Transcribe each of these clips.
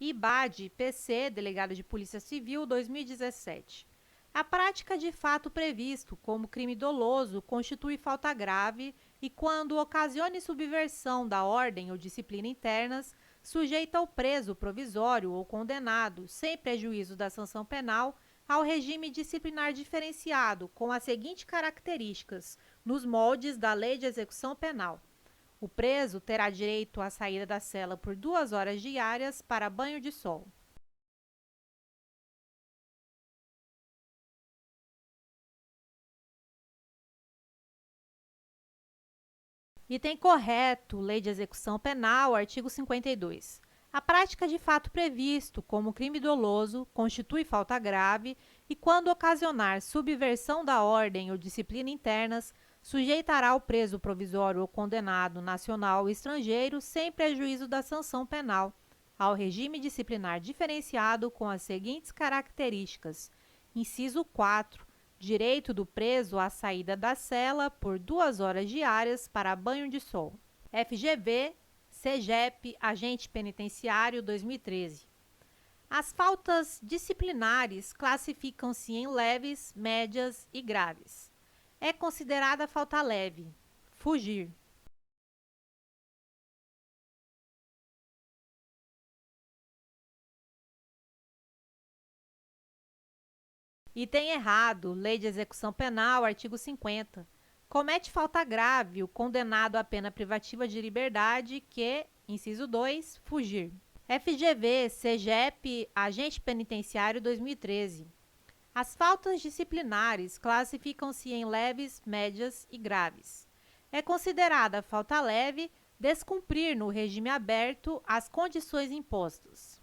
IBAD, PC, Delegado de Polícia Civil, 2017. A prática de fato previsto como crime doloso constitui falta grave e, quando ocasione subversão da ordem ou disciplina internas, sujeita o preso provisório ou condenado, sem prejuízo da sanção penal, ao regime disciplinar diferenciado, com as seguintes características, nos moldes da Lei de Execução Penal. O preso terá direito à saída da cela por 2 horas diárias para banho de sol. Item correto, Lei de Execução Penal, artigo 52. A prática de fato previsto como crime doloso constitui falta grave e, quando ocasionar subversão da ordem ou disciplina internas, sujeitará o preso provisório ou condenado nacional ou estrangeiro, sem prejuízo da sanção penal, ao regime disciplinar diferenciado com as seguintes características. Inciso 4. Direito do preso à saída da cela por 2 horas diárias para banho de sol. FGV, CEGEP, Agente Penitenciário, 2013. As faltas disciplinares classificam-se em leves, médias e graves. É considerada falta leve: fugir. Item errado, Lei de Execução Penal, artigo 50. Comete falta grave o condenado à pena privativa de liberdade que, inciso 2, fugir. FGV, CEGEP, Agente Penitenciário, 2013. As faltas disciplinares classificam-se em leves, médias e graves. É considerada falta leve descumprir no regime aberto as condições impostas.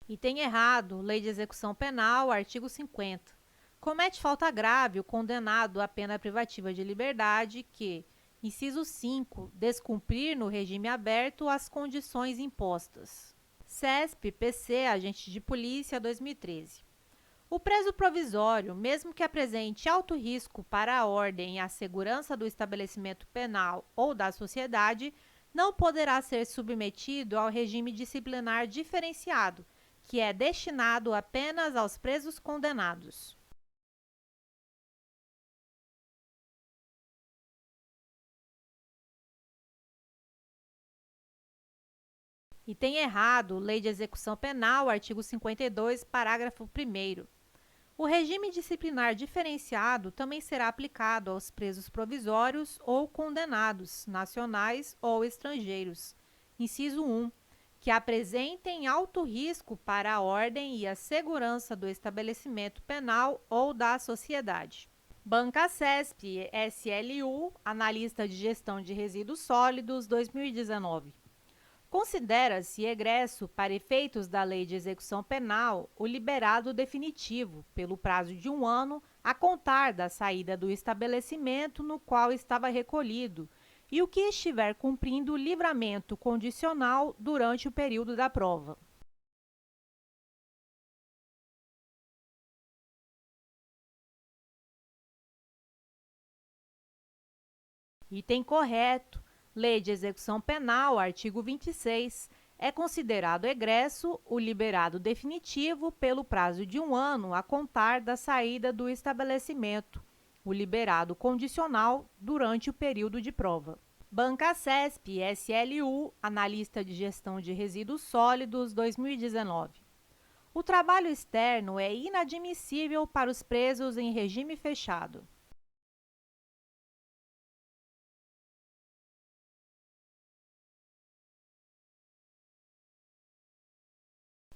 Item errado, Lei de Execução Penal, artigo 50. Comete falta grave o condenado à pena privativa de liberdade que, inciso 5, descumprir no regime aberto as condições impostas. CESP, PC, Agente de Polícia, 2013. O preso provisório, mesmo que apresente alto risco para a ordem e a segurança do estabelecimento penal ou da sociedade, não poderá ser submetido ao regime disciplinar diferenciado, que é destinado apenas aos presos condenados. Item errado, Lei de Execução Penal, artigo 52, parágrafo 1º. O regime disciplinar diferenciado também será aplicado aos presos provisórios ou condenados, nacionais ou estrangeiros. Inciso 1. Que apresentem alto risco para a ordem e a segurança do estabelecimento penal ou da sociedade. Banca CESP, SLU, Analista de Gestão de Resíduos Sólidos, 2019. Considera-se egresso, para efeitos da Lei de Execução Penal, o liberado definitivo, pelo prazo de 1 ano, a contar da saída do estabelecimento no qual estava recolhido, e o que estiver cumprindo o livramento condicional durante o período da prova. Item correto. Lei de Execução Penal, artigo 26. É considerado egresso o liberado definitivo pelo prazo de 1 ano a contar da saída do estabelecimento, o liberado condicional durante o período de prova. Banca CESP, SLU, Analista de Gestão de Resíduos Sólidos, 2019. O trabalho externo é inadmissível para os presos em regime fechado.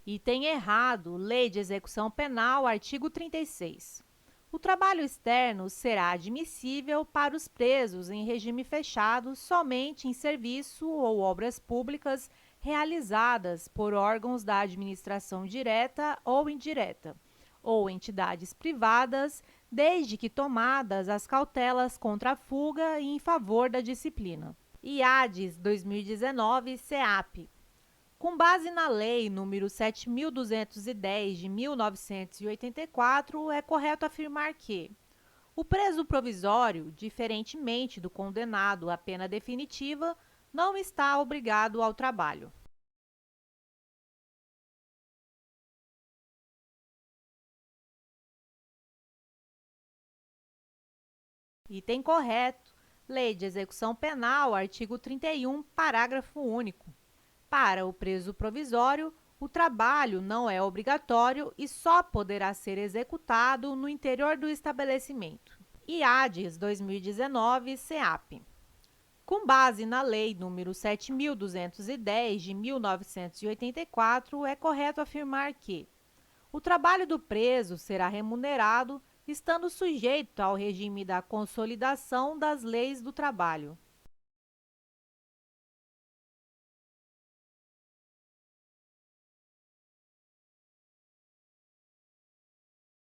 Item errado, Lei de Execução Penal, artigo 36. O trabalho externo será admissível para os presos em regime fechado somente em serviço ou obras públicas realizadas por órgãos da administração direta ou indireta, ou entidades privadas, desde que tomadas as cautelas contra a fuga e em favor da disciplina. IADES 2019, CEAP. Com base na Lei nº 7.210, de 1984, é correto afirmar que O preso provisório, diferentemente do condenado à pena definitiva, não está obrigado ao trabalho. Item correto. Lei de Execução Penal, artigo 31, parágrafo único. Para o preso provisório, o trabalho não é obrigatório e só poderá ser executado no interior do estabelecimento. IADES 2019, CEAP. Com base na Lei nº 7.210, de 1984, é correto afirmar que o trabalho do preso será remunerado, estando sujeito ao regime da consolidação das leis do trabalho.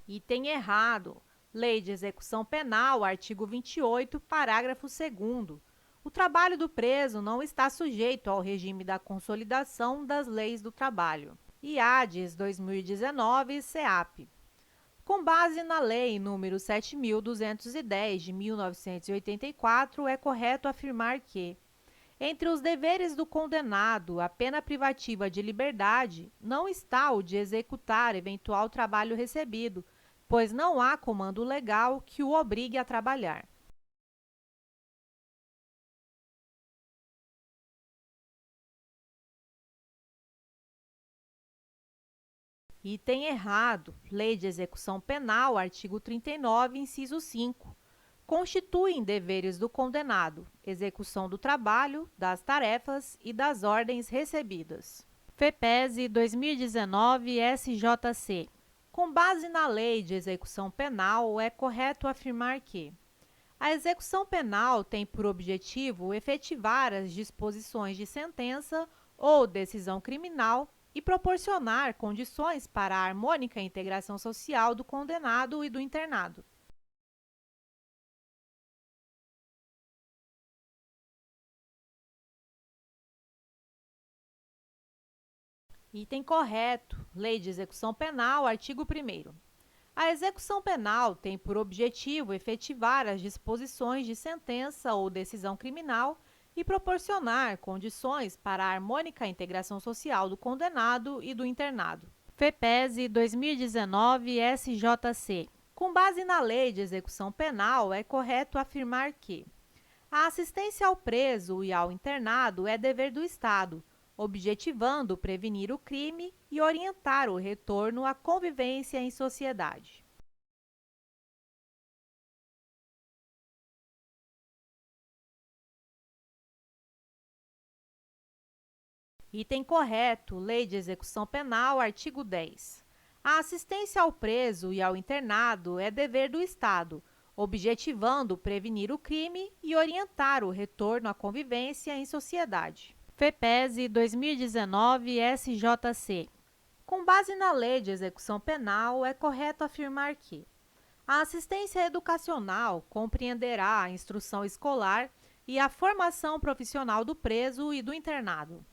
Item errado. Lei de Execução Penal, artigo 28, parágrafo 2º. O trabalho do preso não está sujeito ao regime da consolidação das leis do trabalho. IADES 2019, CEAP. Com base na Lei nº 7.210, de 1984, é correto afirmar que, entre os deveres do condenado à pena privativa de liberdade, não está o de executar eventual trabalho recebido, pois não há comando legal que o obrigue a trabalhar. Item errado. Lei de Execução Penal, artigo 39, inciso 5. Constituem deveres do condenado execução do trabalho, das tarefas e das ordens recebidas. FEPESE 2019 SJC. Com base na Lei de Execução Penal, é correto afirmar que a execução penal tem por objetivo efetivar as disposições de sentença ou decisão criminal e proporcionar condições para a harmônica integração social do condenado e do internado. Item correto. Lei de Execução Penal, artigo 1º. A execução penal tem por objetivo efetivar as disposições de sentença ou decisão criminal e proporcionar condições para a harmônica integração social do condenado e do internado. FEPESE 2019 SJC. Com base na Lei de Execução Penal, é correto afirmar que a assistência ao preso e ao internado é dever do Estado, objetivando prevenir o crime e orientar o retorno à convivência em sociedade. Item correto. Lei de Execução Penal, artigo 10. A assistência ao preso e ao internado é dever do Estado, objetivando prevenir o crime e orientar o retorno à convivência em sociedade. FEPESE 2019 SJC. Com base na Lei de Execução Penal, é correto afirmar que a assistência educacional compreenderá a instrução escolar e a formação profissional do preso e do internado.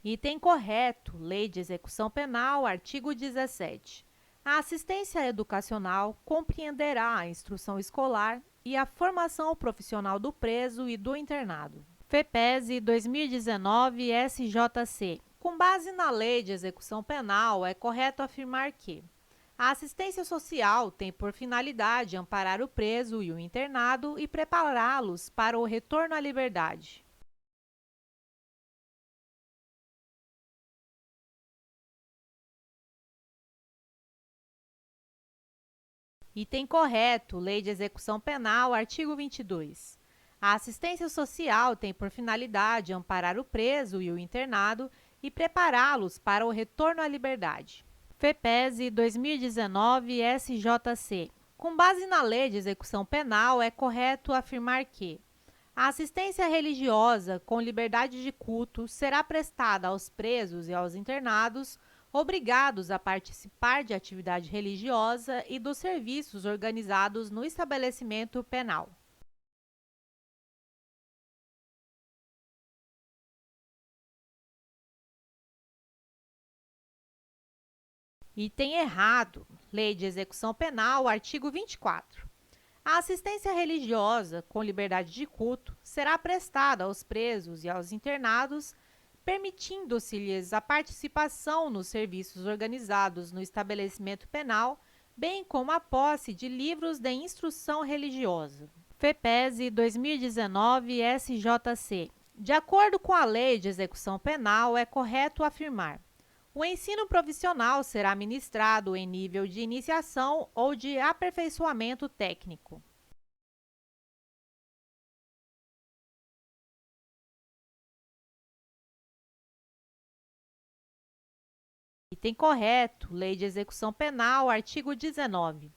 Item correto. Lei de Execução Penal, artigo 17. A assistência educacional compreenderá a instrução escolar e a formação profissional do preso e do internado. FEPESE 2019 SJC. Com base na Lei de Execução Penal, é correto afirmar que a assistência social tem por finalidade amparar o preso e o internado e prepará-los para o retorno à liberdade. Item correto. Lei de Execução Penal, artigo 22. A assistência social tem por finalidade amparar o preso e o internado e prepará-los para o retorno à liberdade. FEPESE 2019 SJC. Com base na Lei de Execução Penal, é correto afirmar que a assistência religiosa com liberdade de culto será prestada aos presos e aos internados obrigados a participar de atividade religiosa e dos serviços organizados no estabelecimento penal. Item errado. Lei de Execução Penal, artigo 24. A assistência religiosa com liberdade de culto será prestada aos presos e aos internados, permitindo-se-lhes a participação nos serviços organizados no estabelecimento penal, bem como a posse de livros de instrução religiosa. FEPESE 2019 SJC. De acordo com a Lei de Execução Penal, é correto afirmar: o ensino profissional será ministrado em nível de iniciação ou de aperfeiçoamento técnico. Item correto, Lei de Execução Penal, artigo 19.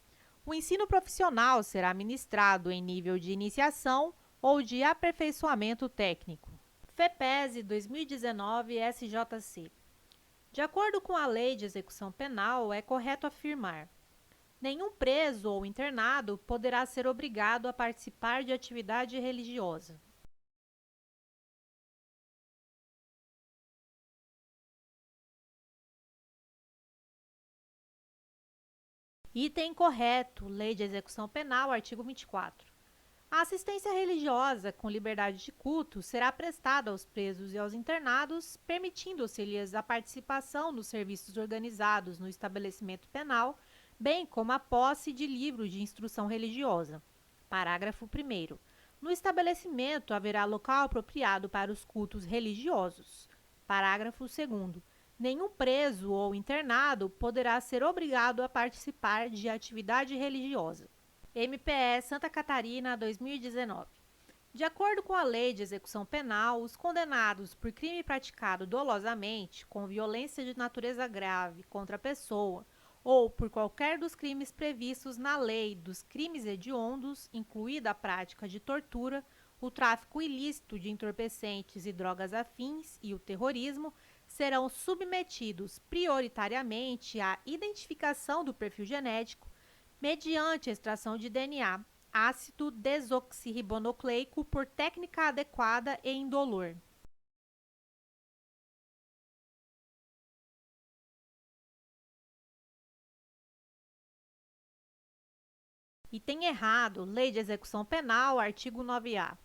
O ensino profissional será ministrado em nível de iniciação ou de aperfeiçoamento técnico. FEPESE 2019 SJC. De acordo com a Lei de Execução Penal, é correto afirmar: nenhum preso ou internado poderá ser obrigado a participar de atividade religiosa. Item correto, Lei de Execução Penal, artigo 24. A assistência religiosa com liberdade de culto será prestada aos presos e aos internados, permitindo-se-lhes a participação nos serviços organizados no estabelecimento penal, bem como a posse de livros de instrução religiosa. Parágrafo 1º. No estabelecimento haverá local apropriado para os cultos religiosos. Parágrafo 2º. Nenhum preso ou internado poderá ser obrigado a participar de atividade religiosa. MPE Santa Catarina 2019. De acordo com a Lei de Execução Penal, os condenados por crime praticado dolosamente, com violência de natureza grave contra a pessoa, ou por qualquer dos crimes previstos na Lei dos Crimes Hediondos, incluída a prática de tortura, o tráfico ilícito de entorpecentes e drogas afins e o terrorismo, serão submetidos prioritariamente à identificação do perfil genético mediante extração de DNA, ácido desoxirribonucleico por técnica adequada e indolor. Item errado, Lei de Execução Penal, artigo 9A.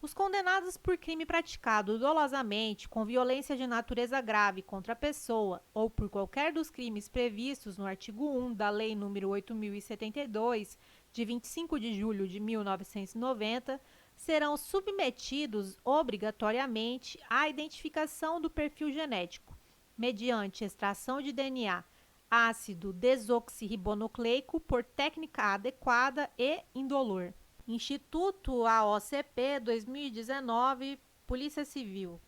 Os condenados por crime praticado dolosamente, com violência de natureza grave contra a pessoa ou por qualquer dos crimes previstos no artigo 1 da Lei nº 8.072, de 25 de julho de 1990, serão submetidos obrigatoriamente à identificação do perfil genético, mediante extração de DNA, ácido desoxirribonucleico por técnica adequada e indolor. Instituto AOCP 2019, Polícia Civil.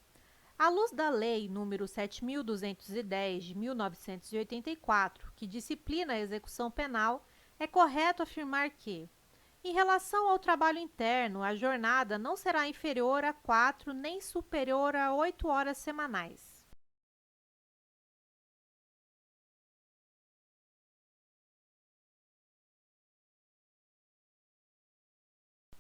À luz da Lei nº 7.210, de 1984, que disciplina a execução penal, é correto afirmar que, em relação ao trabalho interno, a jornada não será inferior a 4 nem superior a 8 horas semanais.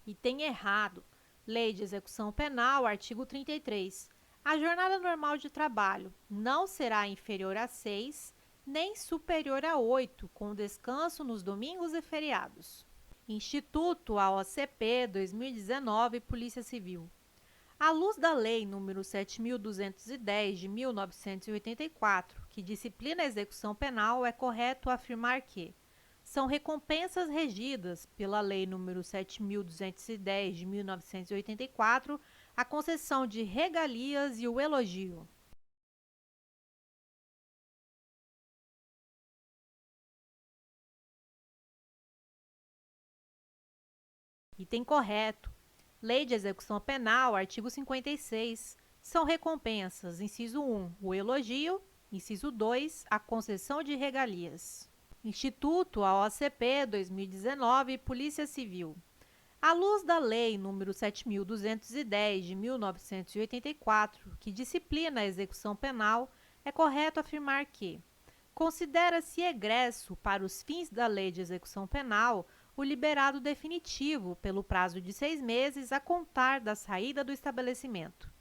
Item errado. Lei de Execução Penal, artigo 33. A jornada normal de trabalho não será inferior a 6, nem superior a 8, com descanso nos domingos e feriados. Instituto AOCP 2019, Polícia Civil. À luz da Lei nº 7.210, de 1984, que disciplina a execução penal, é correto afirmar que são recompensas regidas pela Lei nº 7.210, de 1984, a concessão de regalias e o elogio. Item correto. Lei de Execução Penal, artigo 56. São recompensas: inciso 1, o elogio; inciso 2, a concessão de regalias. Instituto AOCP 2019, Polícia Civil. À luz da Lei nº 7.210, de 1984, que disciplina a execução penal, é correto afirmar que considera-se egresso para os fins da Lei de Execução Penal o liberado definitivo pelo prazo de 6 meses a contar da saída do estabelecimento.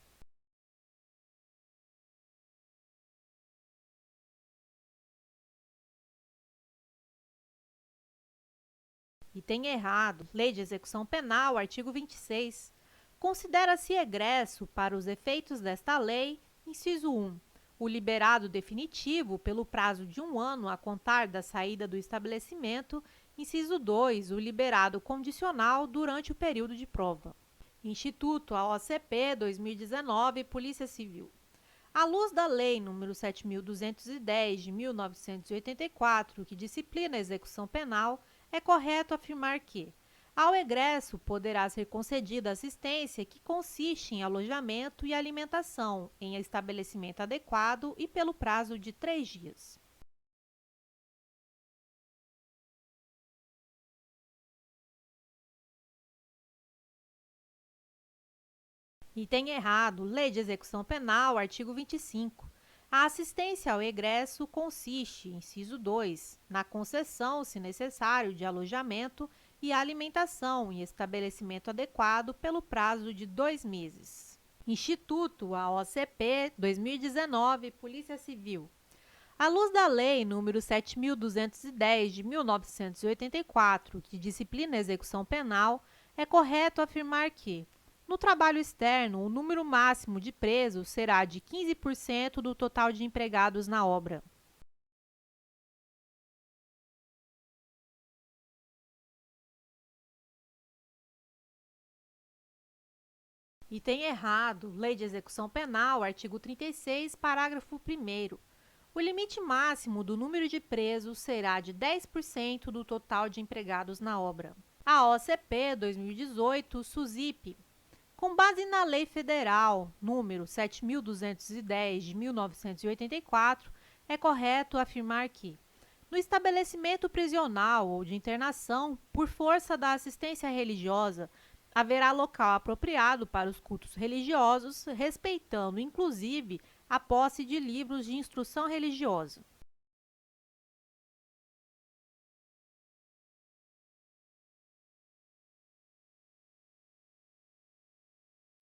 Item errado. Lei de Execução Penal, artigo 26. Considera-se egresso para os efeitos desta lei, inciso 1, o liberado definitivo pelo prazo de 1 ano a contar da saída do estabelecimento, inciso 2, o liberado condicional durante o período de prova. Instituto AOCP 2019, Polícia Civil. À luz da Lei nº 7.210, de 1984, que disciplina a execução penal, é correto afirmar que, ao egresso, poderá ser concedida assistência que consiste em alojamento e alimentação em estabelecimento adequado e pelo prazo de 3 dias. Item errado. Lei de Execução Penal, artigo 25. A assistência ao egresso consiste, inciso 2, na concessão, se necessário, de alojamento e alimentação em estabelecimento adequado pelo prazo de 2 meses. Instituto AOCP 2019, Polícia Civil. À luz da Lei nº 7.210, de 1984, que disciplina a execução penal, é correto afirmar que, no trabalho externo, o número máximo de presos será de 15% do total de empregados na obra. Item errado. Lei de Execução Penal, artigo 36, parágrafo 1º. O limite máximo do número de presos será de 10% do total de empregados na obra. A OCP 2018, SUSIP. Com base na Lei Federal número 7.210, de 1984, é correto afirmar que, no estabelecimento prisional ou de internação, por força da assistência religiosa, haverá local apropriado para os cultos religiosos, respeitando, inclusive, a posse de livros de instrução religiosa.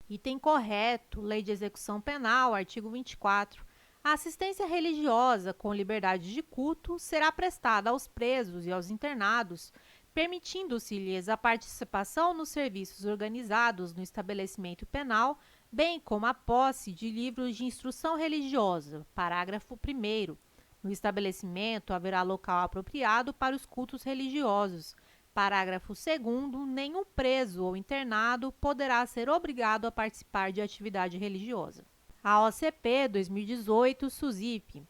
Item correto. Lei de Execução Penal, artigo 24. A assistência religiosa com liberdade de culto será prestada aos presos e aos internados, permitindo-se-lhes a participação nos serviços organizados no estabelecimento penal, bem como a posse de livros de instrução religiosa. Parágrafo 1º. No estabelecimento haverá local apropriado para os cultos religiosos. Parágrafo 2º. Nenhum preso ou internado poderá ser obrigado a participar de atividade religiosa. A OCP 2018, SUSIP.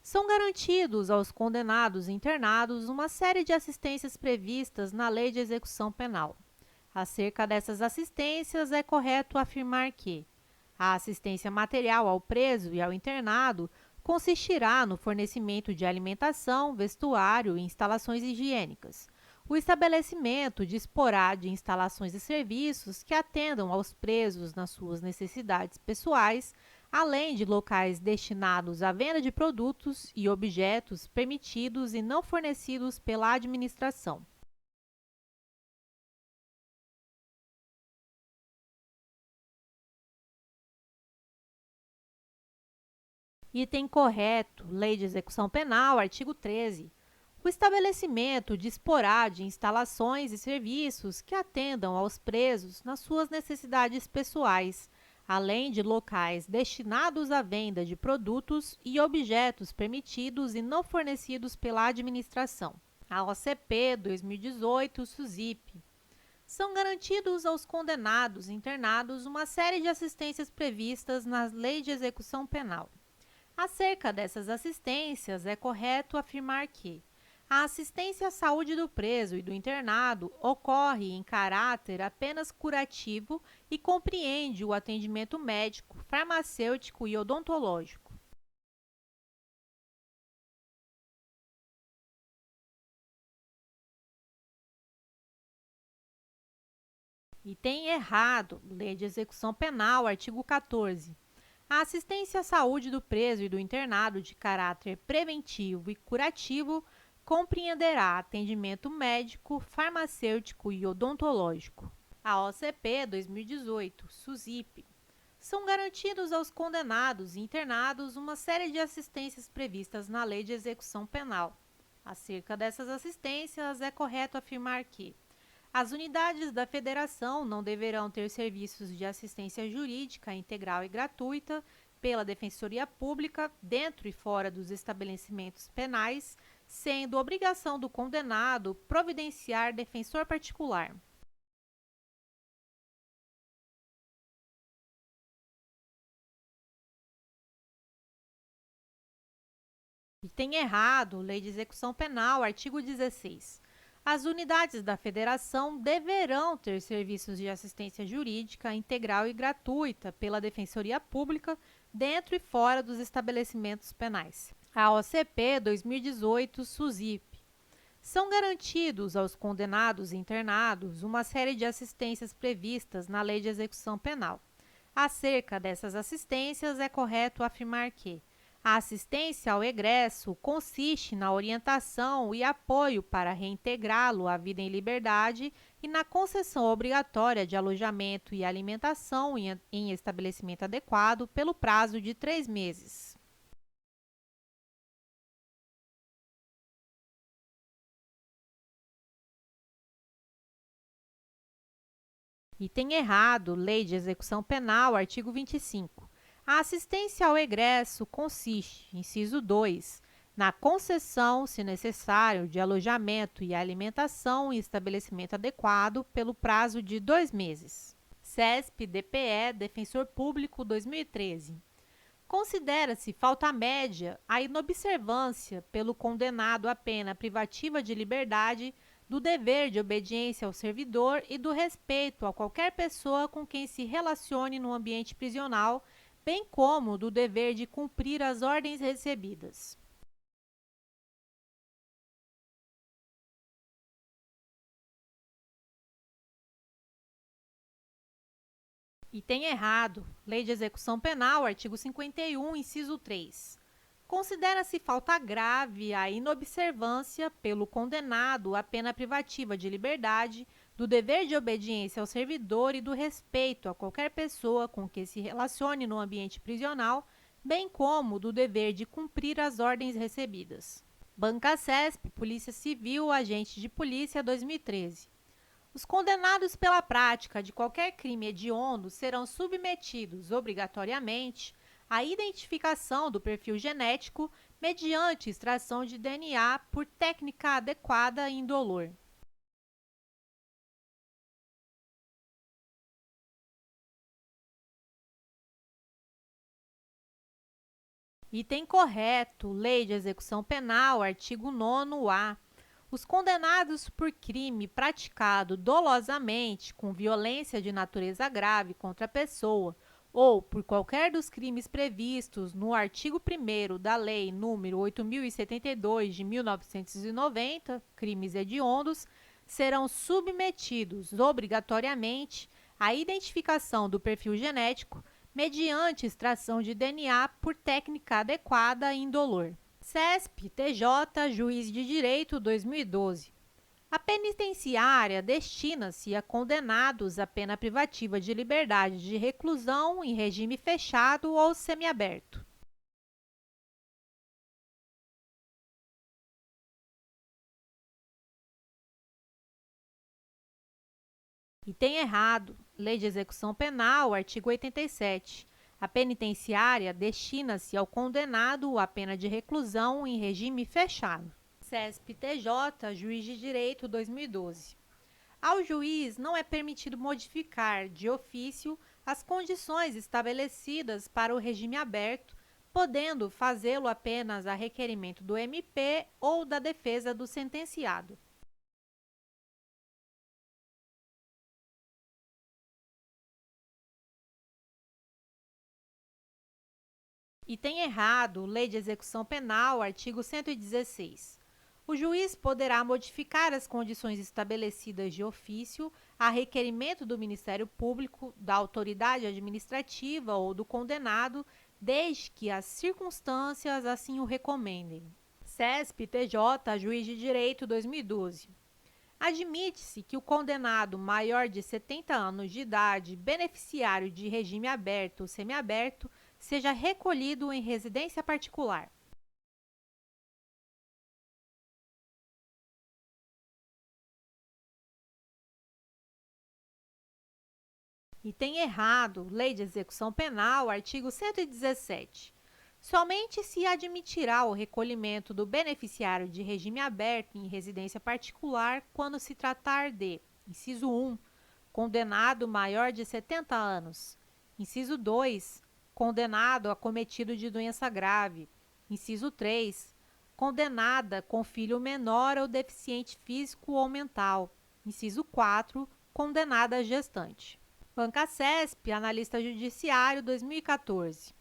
São garantidos aos condenados e internados uma série de assistências previstas na Lei de Execução Penal. Acerca dessas assistências, é correto afirmar que a assistência material ao preso e ao internado consistirá no fornecimento de alimentação, vestuário e instalações higiênicas. O estabelecimento disporá de instalações e serviços que atendam aos presos nas suas necessidades pessoais, além de locais destinados à venda de produtos e objetos permitidos e não fornecidos pela administração. Item correto. Lei de Execução Penal, artigo 13. O estabelecimento disporá de instalações e serviços que atendam aos presos nas suas necessidades pessoais, além de locais destinados à venda de produtos e objetos permitidos e não fornecidos pela administração. A OCP 2018, SUSIP. São garantidos aos condenados e internados uma série de assistências previstas nas leis de execução penal. Acerca dessas assistências, é correto afirmar que a assistência à saúde do preso e do internado ocorre em caráter apenas curativo e compreende o atendimento médico, farmacêutico e odontológico. Item errado. Lei de Execução Penal, artigo 14. A assistência à saúde do preso e do internado de caráter preventivo e curativo compreenderá atendimento médico, farmacêutico e odontológico. A OCP 2018, SUSIP. São garantidos aos condenados e internados uma série de assistências previstas na Lei de Execução Penal. Acerca dessas assistências, é correto afirmar que As unidades da federação não deverão ter serviços de assistência jurídica integral e gratuita pela Defensoria Pública dentro e fora dos estabelecimentos penais, sendo obrigação do condenado providenciar defensor particular. Item errado, Lei de Execução Penal, artigo 16. As unidades da federação deverão ter serviços de assistência jurídica integral e gratuita pela Defensoria Pública dentro e fora dos estabelecimentos penais. A OCP 2018 SUSIP. São garantidos aos condenados e internados uma série de assistências previstas na Lei de Execução Penal. Acerca dessas assistências, é correto afirmar que a assistência ao egresso consiste na orientação e apoio para reintegrá-lo à vida em liberdade e na concessão obrigatória de alojamento e alimentação em estabelecimento adequado pelo prazo de 3 meses. Item errado, Lei de Execução Penal, artigo 25. A assistência ao egresso consiste, inciso 2, na concessão, se necessário, de alojamento e alimentação em estabelecimento adequado pelo prazo de 2 meses. CESP-DPE, Defensor Público 2013. Considera-se falta média a inobservância pelo condenado à pena privativa de liberdade do dever de obediência ao servidor e do respeito a qualquer pessoa com quem se relacione no ambiente prisional, bem como do dever de cumprir as ordens recebidas. Item errado. Lei de Execução Penal, artigo 51, inciso 3. Considera-se falta grave a inobservância pelo condenado à pena privativa de liberdade do dever de obediência ao servidor e do respeito a qualquer pessoa com que se relacione no ambiente prisional, bem como do dever de cumprir as ordens recebidas. Banca CESP, Polícia Civil, Agente de Polícia, 2013. Os condenados pela prática de qualquer crime hediondo serão submetidos, obrigatoriamente, à identificação do perfil genético mediante extração de DNA por técnica adequada e indolor. Item correto, Lei de Execução Penal, artigo 9º-A. Os condenados por crime praticado dolosamente com violência de natureza grave contra a pessoa ou por qualquer dos crimes previstos no artigo 1º da Lei nº 8.072 de 1990, crimes hediondos, serão submetidos obrigatoriamente à identificação do perfil genético mediante extração de DNA por técnica adequada e indolor. CESP-TJ, Juiz de Direito, 2012. A penitenciária destina-se a condenados à pena privativa de liberdade de reclusão em regime fechado ou semiaberto. Item errado. Lei de Execução Penal, artigo 87. A penitenciária destina-se ao condenado à pena de reclusão em regime fechado. CESP-TJ, Juiz de Direito, 2012. Ao juiz não é permitido modificar, de ofício, as condições estabelecidas para o regime aberto, podendo fazê-lo apenas a requerimento do MP ou da defesa do sentenciado. Item errado, Lei de Execução Penal, artigo 116. O juiz poderá modificar as condições estabelecidas de ofício a requerimento do Ministério Público, da autoridade administrativa ou do condenado, desde que as circunstâncias assim o recomendem. CESP-TJ, Juiz de Direito, 2012. Admite-se que o condenado maior de 70 anos de idade, beneficiário de regime aberto ou semiaberto, seja recolhido em residência particular. Item errado, Lei de Execução Penal, artigo 117. Somente se admitirá o recolhimento do beneficiário de regime aberto em residência particular quando se tratar de: inciso 1, condenado maior de 70 anos; inciso 2, condenado acometido de doença grave; inciso 3, condenada com filho menor ou deficiente físico ou mental; inciso 4, condenada gestante. Banca CESP, Analista Judiciário, 2014.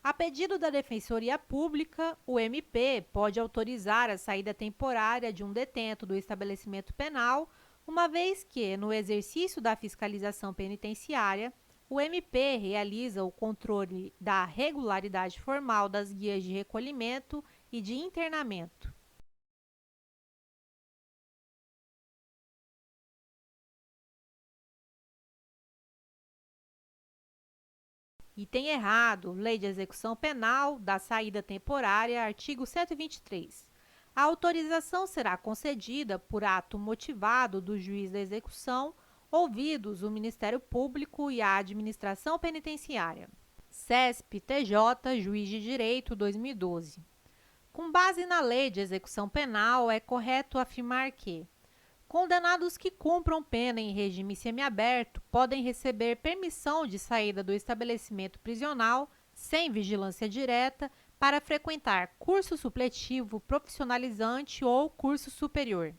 A pedido da Defensoria Pública, o MP pode autorizar a saída temporária de um detento do estabelecimento penal, uma vez que, no exercício da fiscalização penitenciária, o MP realiza o controle da regularidade formal das guias de recolhimento e de internamento. Item errado, Lei de Execução Penal, da saída temporária, artigo 123. A autorização será concedida por ato motivado do juiz da execução, ouvidos o Ministério Público e a Administração Penitenciária. CESP-TJ, Juiz de Direito, 2012. Com base na Lei de Execução Penal, é correto afirmar que condenados que cumpram pena em regime semiaberto podem receber permissão de saída do estabelecimento prisional, sem vigilância direta, para frequentar curso supletivo profissionalizante ou curso superior.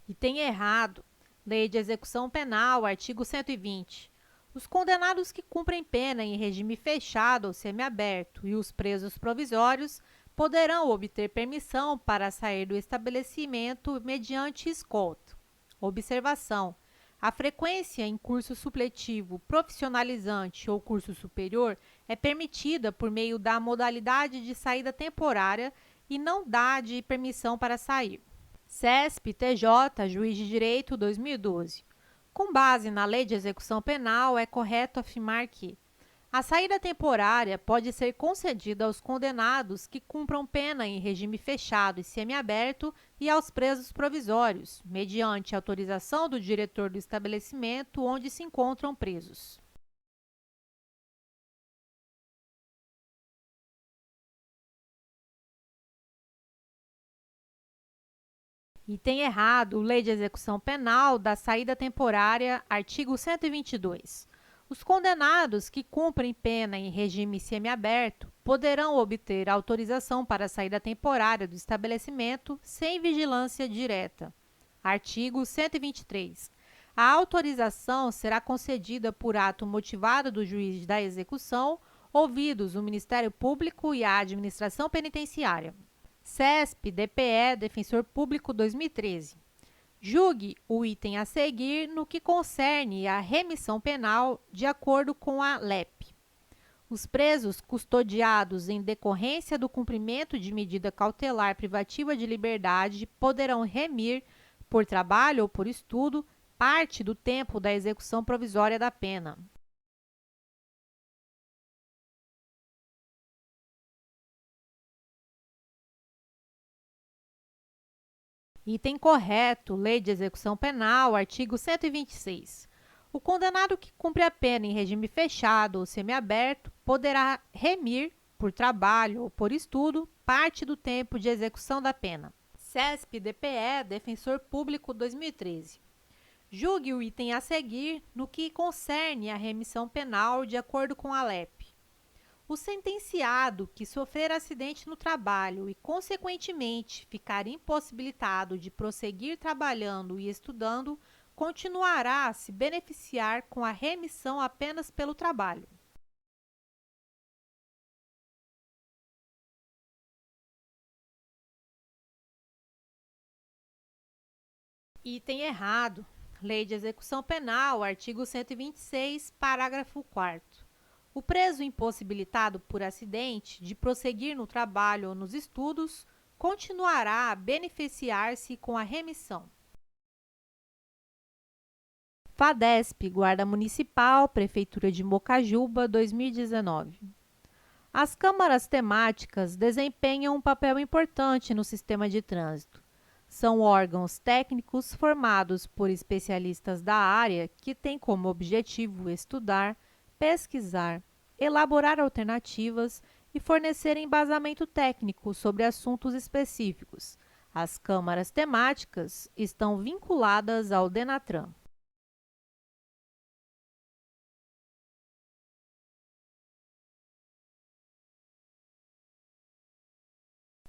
Item errado. Lei de Execução Penal, artigo 120. Os condenados que cumprem pena em regime fechado ou semiaberto e os presos provisórios poderão obter permissão para sair do estabelecimento mediante escolta. Observação: a frequência em curso supletivo, profissionalizante ou curso superior é permitida por meio da modalidade de saída temporária e não dá de permissão para sair. CESP-TJ, Juiz de Direito, 2012. Com base na Lei de Execução Penal, é correto afirmar que a saída temporária pode ser concedida aos condenados que cumpram pena em regime fechado e semiaberto e aos presos provisórios, mediante autorização do diretor do estabelecimento onde se encontram presos. Item errado, Lei de Execução Penal, da saída temporária, artigo 122. Os condenados que cumprem pena em regime semiaberto poderão obter autorização para a saída temporária do estabelecimento sem vigilância direta. Artigo 123. A autorização será concedida por ato motivado do juiz da execução, ouvidos o Ministério Público e a Administração Penitenciária. CESP, DPE, Defensor Público, 2013. Julgue o item a seguir no que concerne à remissão penal de acordo com a LEP. Os presos custodiados em decorrência do cumprimento de medida cautelar privativa de liberdade poderão remir, por trabalho ou por estudo, parte do tempo da execução provisória da pena. Item correto, Lei de Execução Penal, artigo 126. O condenado que cumpre a pena em regime fechado ou semiaberto poderá remir, por trabalho ou por estudo, parte do tempo de execução da pena. CESP-DPE, Defensor Público, 2013. Julgue o item a seguir no que concerne à remissão penal de acordo com a LEP. O sentenciado que sofrer acidente no trabalho e, consequentemente, ficar impossibilitado de prosseguir trabalhando e estudando, continuará a se beneficiar com a remissão apenas pelo trabalho. Item errado. Lei de Execução Penal, artigo 126, parágrafo 4º. O preso impossibilitado por acidente de prosseguir no trabalho ou nos estudos continuará a beneficiar-se com a remissão. FADESP, Guarda Municipal, Prefeitura de Mocajuba, 2019. As câmaras temáticas desempenham um papel importante no sistema de trânsito. São órgãos técnicos formados por especialistas da área que têm como objetivo estudar, pesquisar, elaborar alternativas e fornecer embasamento técnico sobre assuntos específicos. As câmaras temáticas estão vinculadas ao DENATRAN.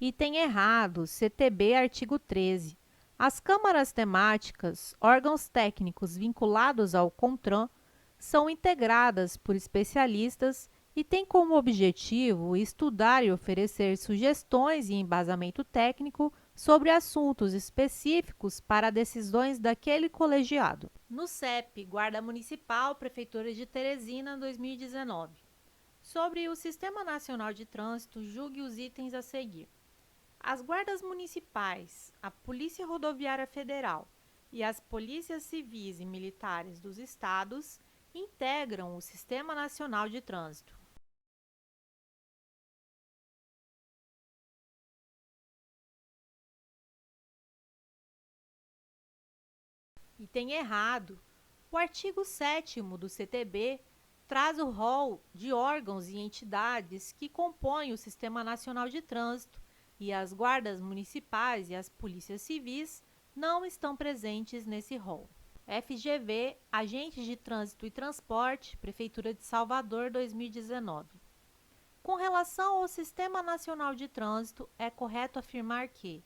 Item errado, CTB, artigo 13. As câmaras temáticas, órgãos técnicos vinculados ao CONTRAN, são integradas por especialistas e têm como objetivo estudar e oferecer sugestões e embasamento técnico sobre assuntos específicos para decisões daquele colegiado. No CEP, Guarda Municipal, Prefeitura de Teresina, 2019. Sobre o Sistema Nacional de Trânsito, julgue os itens a seguir. As guardas municipais, a Polícia Rodoviária Federal e as polícias civis e militares dos estados integram o Sistema Nacional de Trânsito. Item errado. O artigo 7º do CTB traz o rol de órgãos e entidades que compõem o Sistema Nacional de Trânsito e as guardas municipais e as polícias civis não estão presentes nesse rol. FGV, Agentes de Trânsito e Transporte, Prefeitura de Salvador, 2019. Com relação ao Sistema Nacional de Trânsito, é correto afirmar que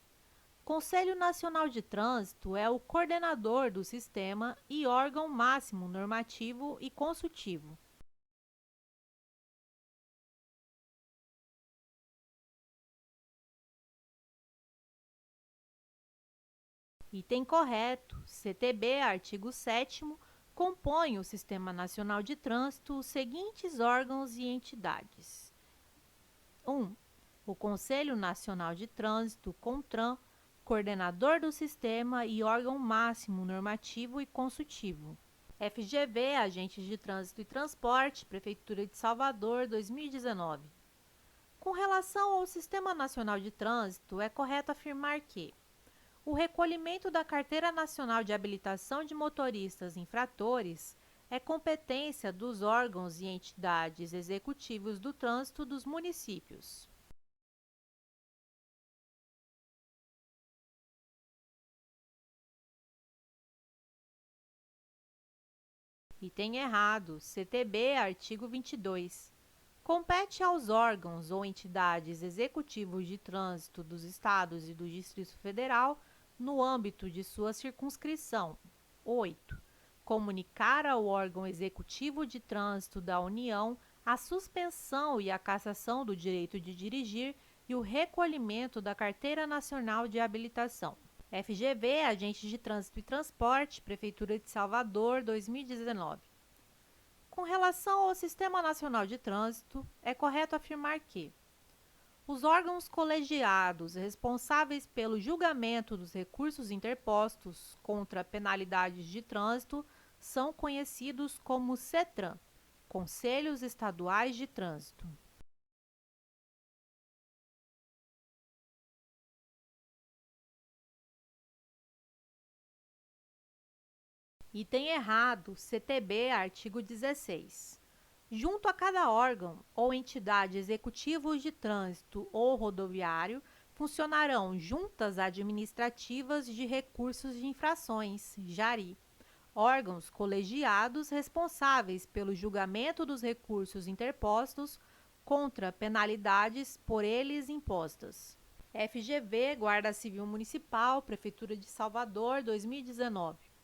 Conselho Nacional de Trânsito é o coordenador do sistema e órgão máximo normativo e consultivo. Item correto. CTB, artigo 7º, compõe o Sistema Nacional de Trânsito os seguintes órgãos e entidades. 1. O Conselho Nacional de Trânsito, CONTRAN, coordenador do sistema e órgão máximo normativo e consultivo. FGV, Agentes de Trânsito e Transporte, Prefeitura de Salvador, 2019. Com relação ao Sistema Nacional de Trânsito, é correto afirmar que o recolhimento da Carteira Nacional de Habilitação de Motoristas Infratores é competência dos órgãos e entidades executivos do trânsito dos municípios. Item errado. CTB, artigo 22. Compete aos órgãos ou entidades executivos de trânsito dos Estados e do Distrito Federal, no âmbito de sua circunscrição. 8. Comunicar ao órgão executivo de trânsito da União a suspensão e a cassação do direito de dirigir e o recolhimento da Carteira Nacional de Habilitação. FGV, Agentes de Trânsito e Transporte, Prefeitura de Salvador, 2019. Com relação ao Sistema Nacional de Trânsito, é correto afirmar que os órgãos colegiados responsáveis pelo julgamento dos recursos interpostos contra penalidades de trânsito são conhecidos como CETRAN, Conselhos Estaduais de Trânsito. Item errado, CTB, artigo 16. Junto a cada órgão ou entidade executivos de trânsito ou rodoviário, funcionarão juntas administrativas de recursos de infrações, JARI, órgãos colegiados responsáveis pelo julgamento dos recursos interpostos contra penalidades por eles impostas. FGV, Guarda Civil Municipal, Prefeitura de Salvador, 2019.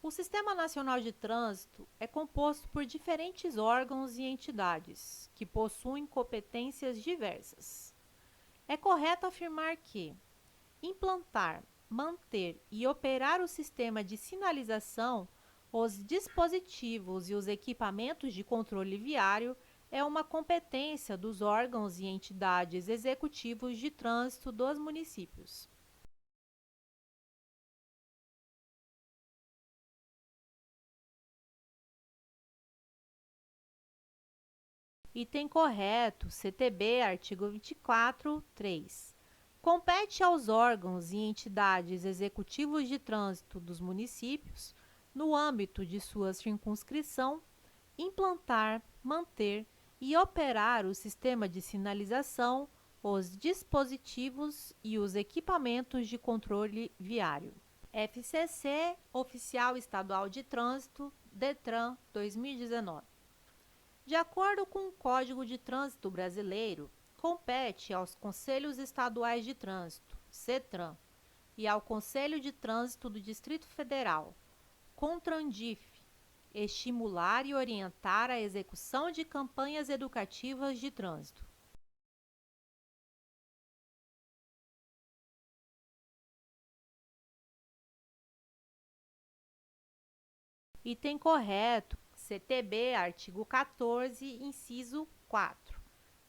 O Sistema Nacional de Trânsito é composto por diferentes órgãos e entidades, que possuem competências diversas. É correto afirmar que implantar, manter e operar o sistema de sinalização, os dispositivos e os equipamentos de controle viário é uma competência dos órgãos e entidades executivos de trânsito dos municípios. Item correto, CTB, artigo 24, 3. Compete aos órgãos e entidades executivos de trânsito dos municípios, no âmbito de sua circunscrição, implantar, manter e operar o sistema de sinalização, os dispositivos e os equipamentos de controle viário. FCC, Oficial Estadual de Trânsito, DETRAN, 2019. De acordo com o Código de Trânsito Brasileiro, compete aos Conselhos Estaduais de Trânsito, CETRAN, e ao Conselho de Trânsito do Distrito Federal, CONTRANDIF, estimular e orientar a execução de campanhas educativas de trânsito. Item correto, CTB, artigo 14, inciso 4.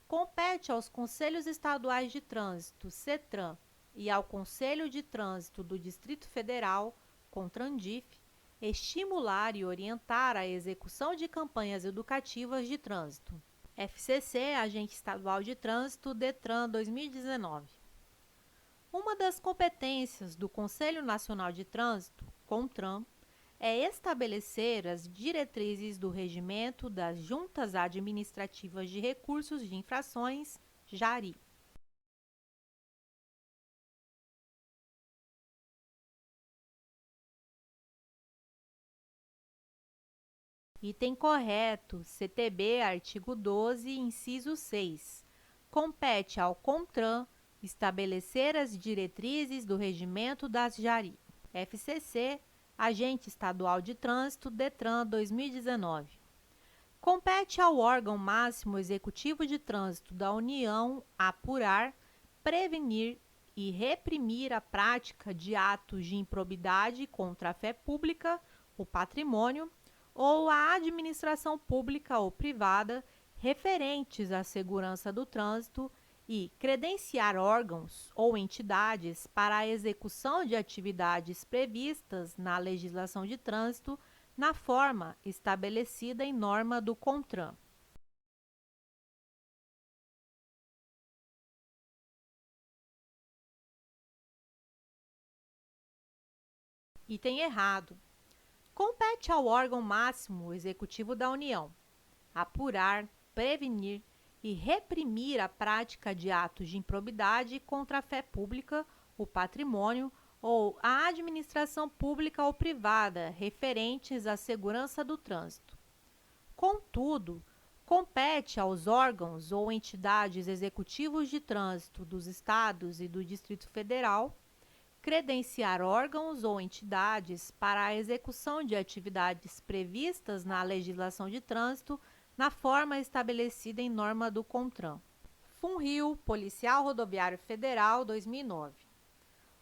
Compete aos Conselhos Estaduais de Trânsito, CETRAN, e ao Conselho de Trânsito do Distrito Federal, CONTRANDIF, estimular e orientar a execução de campanhas educativas de trânsito. FCC, Agente Estadual de Trânsito, DETRAN, 2019. Uma das competências do Conselho Nacional de Trânsito, CONTRAN, é estabelecer as diretrizes do regimento das Juntas Administrativas de Recursos de Infrações, JARI. Item correto, CTB, artigo 12, inciso 6. Compete ao CONTRAN estabelecer as diretrizes do regimento das JARI. FCC, Agente Estadual de Trânsito, DETRAN, 2019. Compete ao órgão máximo executivo de trânsito da União apurar, prevenir e reprimir a prática de atos de improbidade contra a fé pública, o patrimônio ou a administração pública ou privada referentes à segurança do trânsito e credenciar órgãos ou entidades para a execução de atividades previstas na legislação de trânsito na forma estabelecida em norma do CONTRAN. Item errado. Compete ao órgão máximo executivo da União apurar, prevenir e reprimir a prática de atos de improbidade contra a fé pública, o patrimônio ou a administração pública ou privada referentes à segurança do trânsito. Contudo, compete aos órgãos ou entidades executivos de trânsito dos Estados e do Distrito Federal credenciar órgãos ou entidades para a execução de atividades previstas na legislação de trânsito na forma estabelecida em norma do CONTRAN. FUNRIO, Policial Rodoviário Federal, 2009.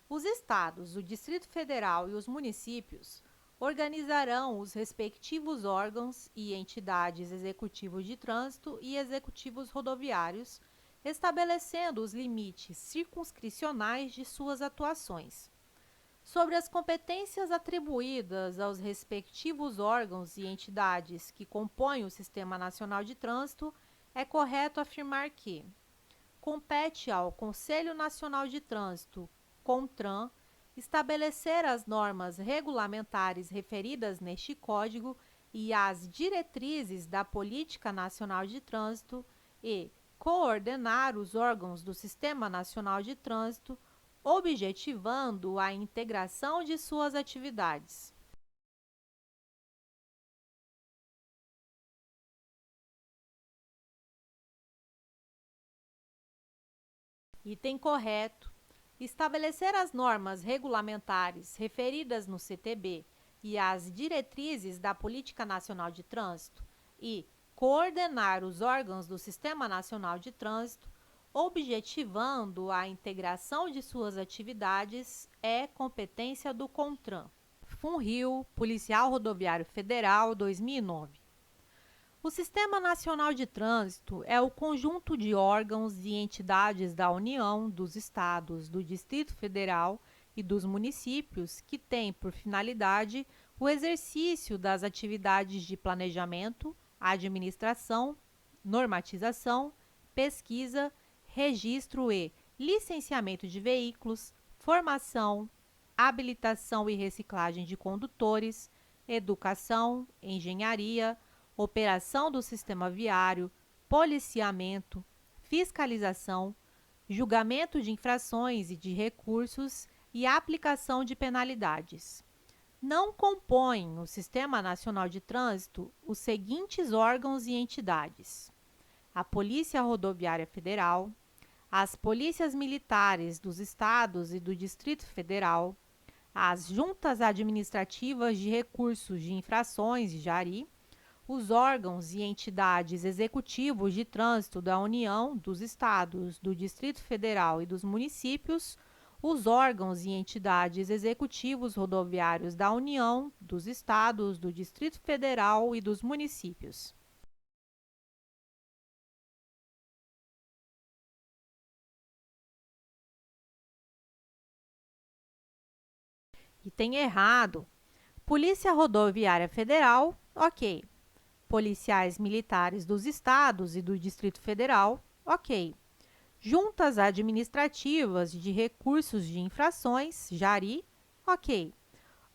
Os estados, o Distrito Federal e os municípios organizarão os respectivos órgãos e entidades executivos de trânsito e executivos rodoviários, estabelecendo os limites circunscricionais de suas atuações. Sobre as competências atribuídas aos respectivos órgãos e entidades que compõem o Sistema Nacional de Trânsito, é correto afirmar que compete ao Conselho Nacional de Trânsito, CONTRAN, estabelecer as normas regulamentares referidas neste Código e as diretrizes da Política Nacional de Trânsito e coordenar os órgãos do Sistema Nacional de Trânsito, objetivando a integração de suas atividades. Item correto. Estabelecer as normas regulamentares referidas no CTB e as diretrizes da Política Nacional de Trânsito e coordenar os órgãos do Sistema Nacional de Trânsito, objetivando a integração de suas atividades, é competência do CONTRAN. FUNRIO, Policial Rodoviário Federal, 2009. O Sistema Nacional de Trânsito é o conjunto de órgãos e entidades da União, dos Estados, do Distrito Federal e dos municípios que tem por finalidade o exercício das atividades de planejamento, administração normatização, pesquisa, registro e licenciamento de veículos, formação, habilitação e reciclagem de condutores, educação, engenharia, operação do sistema viário, policiamento, fiscalização, julgamento de infrações e de recursos e aplicação de penalidades. Não compõem o Sistema Nacional de Trânsito os seguintes órgãos e entidades: a Polícia Rodoviária Federal, as polícias militares dos estados e do Distrito Federal, as juntas administrativas de recursos de infrações, JARI, os órgãos e entidades executivos de trânsito da União, dos estados, do Distrito Federal e dos municípios, os órgãos e entidades executivos rodoviários da União, dos estados, do Distrito Federal e dos municípios. Item errado. Polícia Rodoviária Federal, ok. Policiais militares dos estados e do Distrito Federal, ok. Juntas administrativas de recursos de infrações, JARI, ok.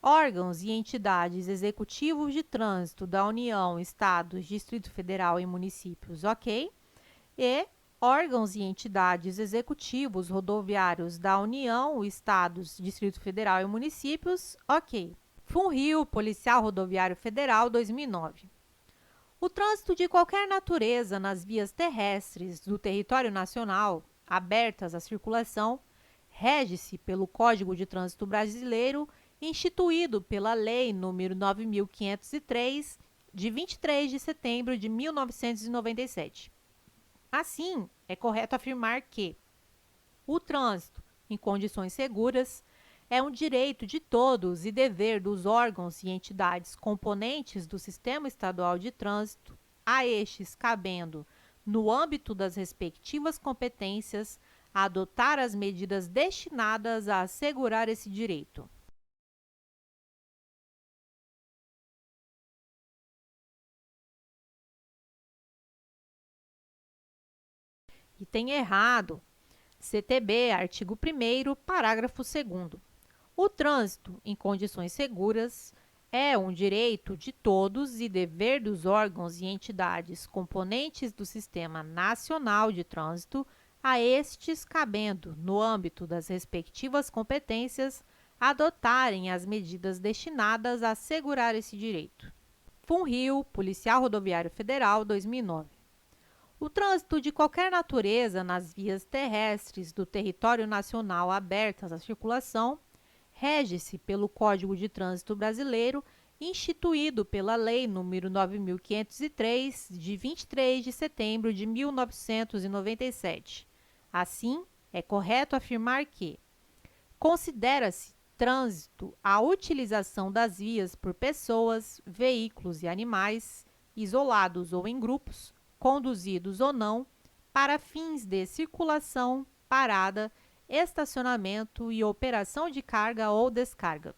Órgãos e entidades executivos de trânsito da União, estados, Distrito Federal e municípios, ok. E órgãos e entidades executivos rodoviários da União, estados, Distrito Federal e municípios, ok. FUNRIO, Policial Rodoviário Federal, 2009. O trânsito de qualquer natureza nas vias terrestres do território nacional, abertas à circulação, rege-se pelo Código de Trânsito Brasileiro, instituído pela Lei nº 9.503, de 23 de setembro de 1997. Assim, é correto afirmar que o trânsito, em condições seguras, é um direito de todos e dever dos órgãos e entidades componentes do Sistema Estadual de Trânsito, a estes cabendo, no âmbito das respectivas competências, adotar as medidas destinadas a assegurar esse direito. Item errado. CTB, artigo 1º, parágrafo 2º. O trânsito em condições seguras é um direito de todos e dever dos órgãos e entidades componentes do Sistema Nacional de Trânsito, a estes cabendo, no âmbito das respectivas competências, adotarem as medidas destinadas a assegurar esse direito. FUNRIO, Policial Rodoviário Federal, 2009. O trânsito de qualquer natureza nas vias terrestres do território nacional abertas à circulação rege-se pelo Código de Trânsito Brasileiro, instituído pela Lei nº 9.503, de 23 de setembro de 1997. Assim, é correto afirmar que considera-se trânsito a utilização das vias por pessoas, veículos e animais, isolados ou em grupos, conduzidos ou não, para fins de circulação, parada, estacionamento e operação de carga ou descarga.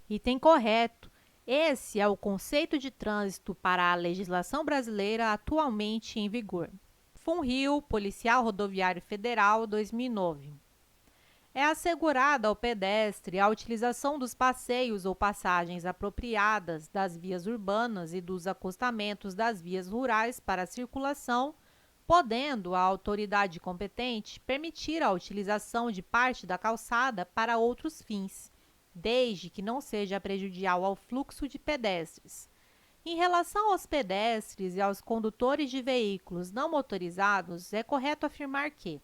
Item correto. Esse é o conceito de trânsito para a legislação brasileira atualmente em vigor. FUNRIO, Policial Rodoviário Federal, 2009. É assegurada ao pedestre a utilização dos passeios ou passagens apropriadas das vias urbanas e dos acostamentos das vias rurais para a circulação, podendo a autoridade competente permitir a utilização de parte da calçada para outros fins, desde que não seja prejudicial ao fluxo de pedestres. Em relação aos pedestres e aos condutores de veículos não motorizados, é correto afirmar que,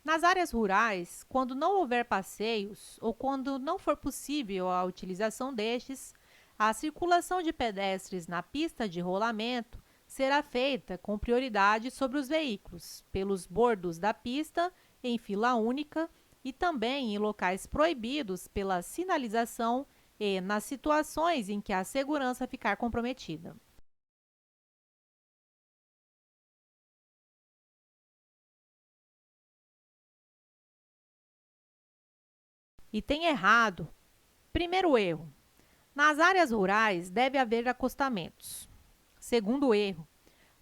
nas áreas rurais, quando não houver passeios ou quando não for possível a utilização destes, a circulação de pedestres na pista de rolamento será feita com prioridade sobre os veículos, pelos bordos da pista, em fila única e também em locais proibidos pela sinalização e nas situações em que a segurança ficar comprometida. Item errado. Primeiro erro. Nas áreas rurais deve haver acostamentos. Segundo erro.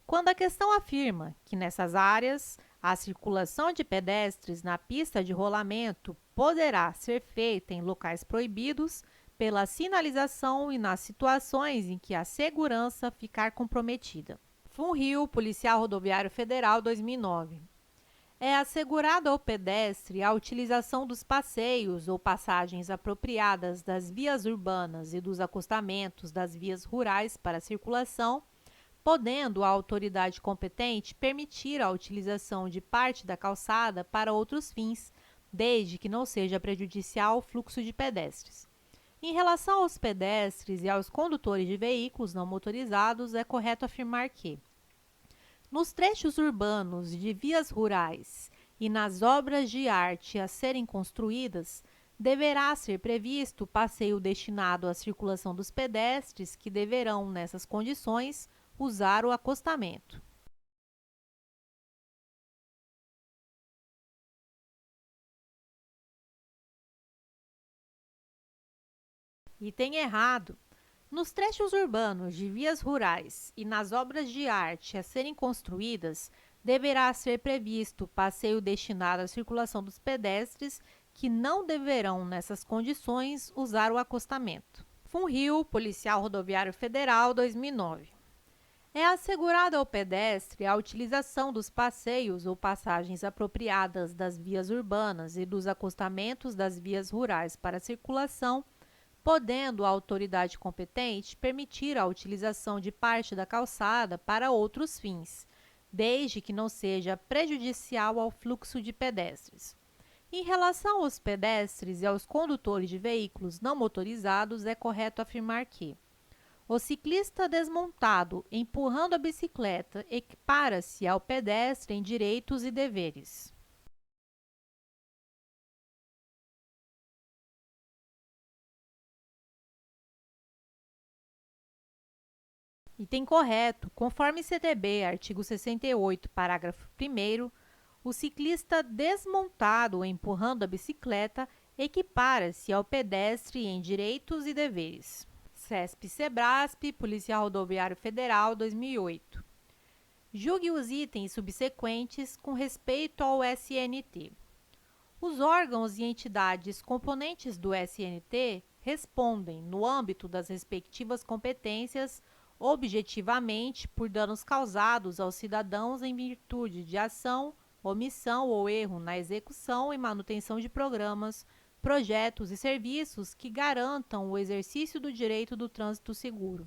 Quando a questão afirma que nessas áreas a circulação de pedestres na pista de rolamento poderá ser feita em locais proibidos pela sinalização e nas situações em que a segurança ficar comprometida. FUNRIO, Policial Rodoviário Federal, 2009. É assegurado ao pedestre a utilização dos passeios ou passagens apropriadas das vias urbanas e dos acostamentos das vias rurais para circulação, podendo a autoridade competente permitir a utilização de parte da calçada para outros fins, desde que não seja prejudicial ao fluxo de pedestres. Em relação aos pedestres e aos condutores de veículos não motorizados, é correto afirmar que, nos trechos urbanos de vias rurais e nas obras de arte a serem construídas, deverá ser previsto passeio destinado à circulação dos pedestres que deverão, nessas condições, usar o acostamento. Item errado. Nos trechos urbanos de vias rurais e nas obras de arte a serem construídas, deverá ser previsto passeio destinado à circulação dos pedestres que não deverão, nessas condições, usar o acostamento. FUNRIO, Policial Rodoviário Federal, 2009. É assegurada ao pedestre a utilização dos passeios ou passagens apropriadas das vias urbanas e dos acostamentos das vias rurais para circulação, podendo a autoridade competente permitir a utilização de parte da calçada para outros fins, desde que não seja prejudicial ao fluxo de pedestres. Em relação aos pedestres e aos condutores de veículos não motorizados, é correto afirmar que o ciclista desmontado empurrando a bicicleta equipara-se ao pedestre em direitos e deveres. Item correto. Conforme CTB, artigo 68, parágrafo 1º, o ciclista desmontado ou empurrando a bicicleta equipara-se ao pedestre em direitos e deveres. CESP-CEBRASP, Policial Rodoviário Federal, 2008. Julgue os itens subsequentes com respeito ao SNT. Os órgãos e entidades componentes do SNT respondem, no âmbito das respectivas competências, objetivamente por danos causados aos cidadãos em virtude de ação, omissão ou erro na execução e manutenção de programas, projetos e serviços que garantam o exercício do direito do trânsito seguro.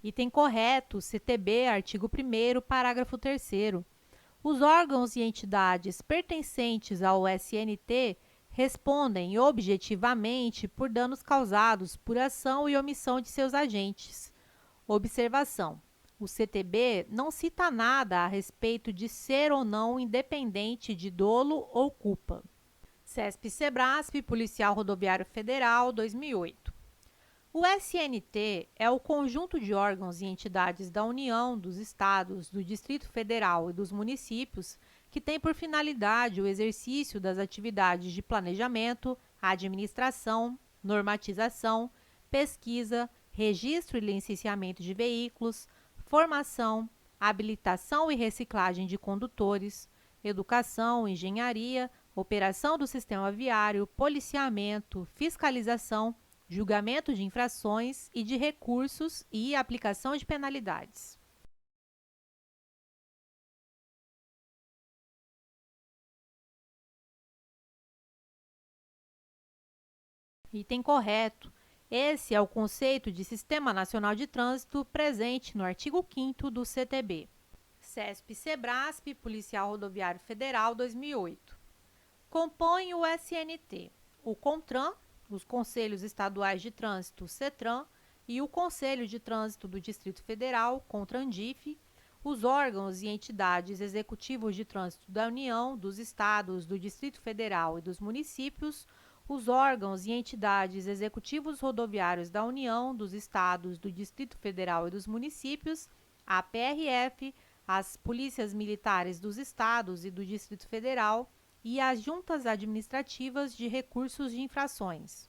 Item correto, CTB, artigo 1º, parágrafo 3º. Os órgãos e entidades pertencentes ao SNT respondem objetivamente por danos causados por ação e omissão de seus agentes. Observação: o CTB não cita nada a respeito de ser ou não independente de dolo ou culpa. CESP-CEBRASP, Policial Rodoviário Federal, 2008. O SNT é o conjunto de órgãos e entidades da União, dos Estados, do Distrito Federal e dos municípios que tem por finalidade o exercício das atividades de planejamento, administração, normatização, pesquisa, registro e licenciamento de veículos, formação, habilitação e reciclagem de condutores, educação, engenharia, operação do sistema viário, policiamento, fiscalização, julgamento de infrações e de recursos e aplicação de penalidades. Item correto. Esse é o conceito de Sistema Nacional de Trânsito presente no artigo 5º do CTB. CESP-CEBRASP, Policial Rodoviário Federal, 2008. Compõe o SNT, o CONTRAN, os Conselhos Estaduais de Trânsito, CETRAN, e o Conselho de Trânsito do Distrito Federal, CONTRANDIF, os órgãos e entidades executivos de trânsito da União, dos Estados, do Distrito Federal e dos municípios, os órgãos e entidades executivos rodoviários da União, dos Estados, do Distrito Federal e dos municípios a PRF, as polícias militares dos estados e do Distrito Federal e as juntas administrativas de recursos de infrações.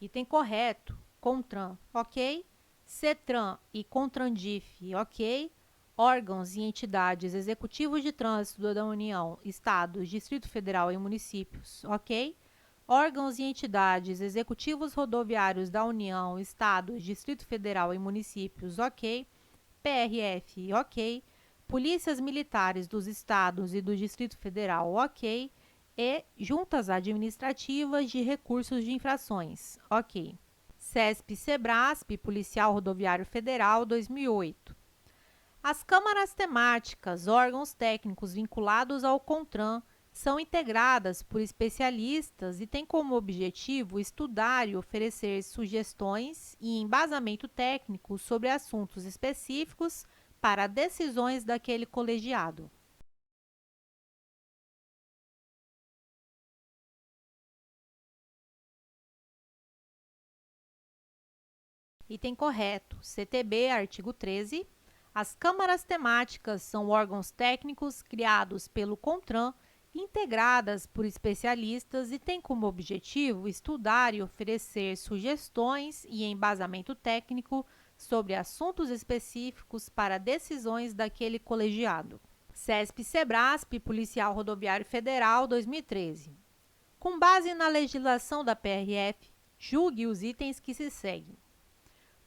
Item correto, CONTRAN, ok? CETRAN e CONTRANDIF, ok? Órgãos e entidades executivos de trânsito da União, Estados, Distrito Federal e municípios, ok? Órgãos e entidades executivos rodoviários da União, Estados, Distrito Federal e municípios, ok? PRF, ok? Polícias militares dos estados e do Distrito Federal, ok? E juntas administrativas de recursos de infrações, ok? CESP-SEBRASP, Policial Rodoviário Federal, 2008. As câmaras temáticas, órgãos técnicos vinculados ao CONTRAN, são integradas por especialistas e têm como objetivo estudar e oferecer sugestões e embasamento técnico sobre assuntos específicos para decisões daquele colegiado. Item correto, CTB, artigo 13. As câmaras temáticas são órgãos técnicos criados pelo CONTRAN, integradas por especialistas e têm como objetivo estudar e oferecer sugestões e embasamento técnico sobre assuntos específicos para decisões daquele colegiado. CESP-SEBRASP, Policial Rodoviário Federal, 2013. Com base na legislação da PRF, julgue os itens que se seguem.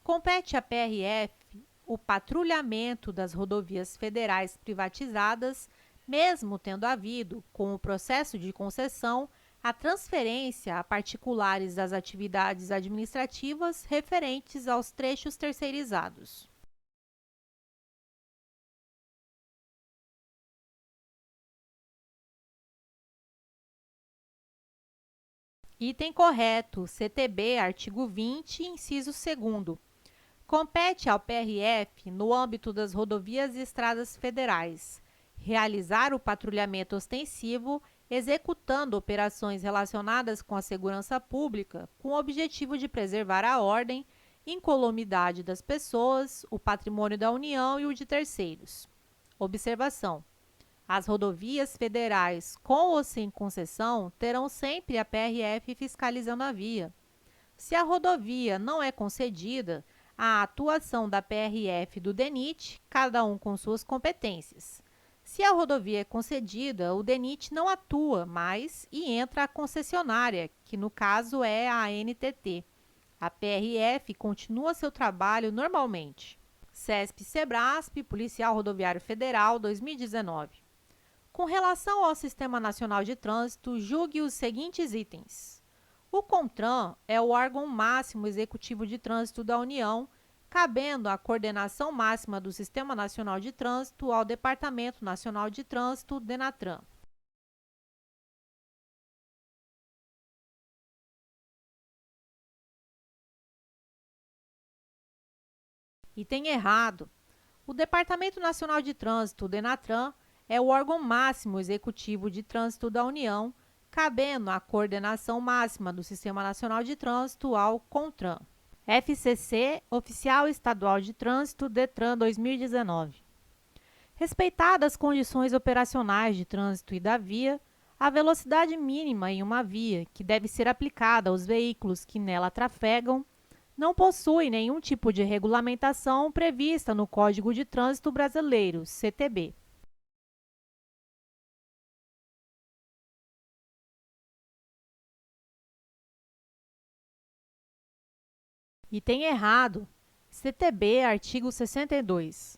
Compete à PRF o patrulhamento das rodovias federais privatizadas, mesmo tendo havido, com o processo de concessão, a transferência a particulares das atividades administrativas referentes aos trechos terceirizados. Item correto, CTB, artigo 20, inciso 2º. Compete ao PRF, no âmbito das rodovias e estradas federais, realizar o patrulhamento ostensivo, executando operações relacionadas com a segurança pública, com o objetivo de preservar a ordem, incolumidade das pessoas, o patrimônio da União e o de terceiros. Observação: as rodovias federais, com ou sem concessão, terão sempre a PRF fiscalizando a via. Se a rodovia não é concedida, a atuação da PRF e do DENIT, cada um com suas competências. Se a rodovia é concedida, o DENIT não atua mais e entra a concessionária, que no caso é a ANTT. A PRF continua seu trabalho normalmente. CESP-SEBRASP, Policial Rodoviário Federal, 2019. Com relação ao Sistema Nacional de Trânsito, julgue os seguintes itens. O CONTRAN é o órgão máximo executivo de trânsito da União, cabendo a coordenação máxima do Sistema Nacional de Trânsito ao Departamento Nacional de Trânsito, DENATRAN. Item errado. O Departamento Nacional de Trânsito, DENATRAN, é o órgão máximo executivo de trânsito da União, cabendo a coordenação máxima do Sistema Nacional de Trânsito ao CONTRAN. FCC, Oficial Estadual de Trânsito, DETRAN 2019. Respeitadas as condições operacionais de trânsito e da via, a velocidade mínima em uma via, que deve ser aplicada aos veículos que nela trafegam, não possui nenhum tipo de regulamentação prevista no Código de Trânsito Brasileiro, CTB. Item errado. CTB, artigo 62.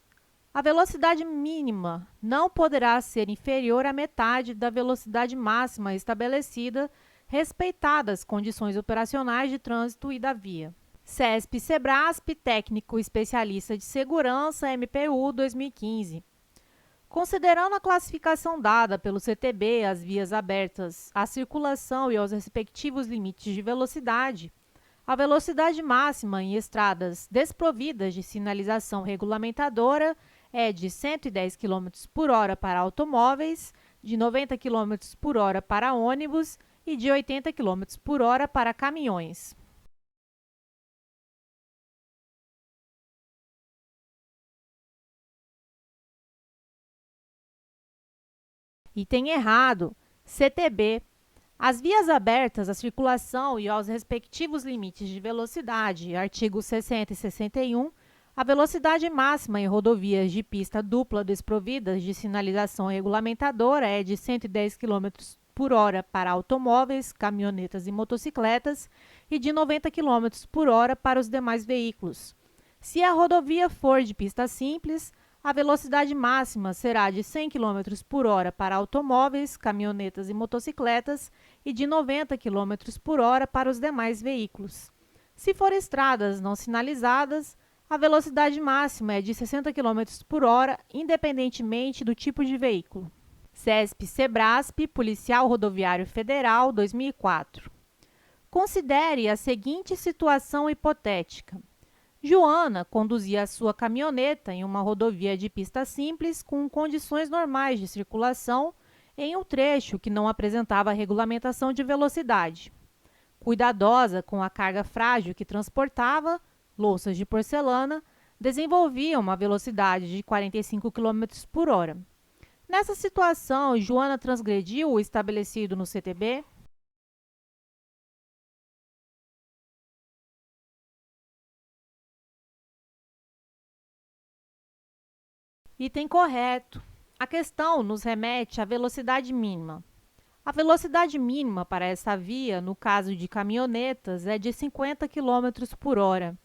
A velocidade mínima não poderá ser inferior à metade da velocidade máxima estabelecida, respeitadas as condições operacionais de trânsito e da via. CESP-SEBRASP, Técnico Especialista de Segurança, MPU 2015. Considerando a classificação dada pelo CTB às vias abertas à circulação e aos respectivos limites de velocidade, a velocidade máxima em estradas desprovidas de sinalização regulamentadora é de 110 km por hora para automóveis, de 90 km por hora para ônibus e de 80 km por hora para caminhões. Item errado, CTB. As vias abertas à circulação e aos respectivos limites de velocidade, artigos 60 e 61, a velocidade máxima em rodovias de pista dupla desprovidas de sinalização regulamentadora é de 110 km por hora para automóveis, caminhonetas e motocicletas e de 90 km por hora para os demais veículos. Se a rodovia for de pista simples, a velocidade máxima será de 100 km por hora para automóveis, caminhonetas e motocicletas e de 90 km por hora para os demais veículos. Se for estradas não sinalizadas, a velocidade máxima é de 60 km por hora, independentemente do tipo de veículo. CESP-SEBRASP, Policial Rodoviário Federal, 2004. Considere a seguinte situação hipotética. Joana conduzia a sua caminhoneta em uma rodovia de pista simples com condições normais de circulação em um trecho que não apresentava regulamentação de velocidade. Cuidadosa com a carga frágil que transportava, louças de porcelana, desenvolvia uma velocidade de 45 km por hora. Nessa situação, Joana transgrediu o estabelecido no CTB? Item correto. A questão nos remete à velocidade mínima. A velocidade mínima para essa via, no caso de caminhonetas, é de 50 km por hora.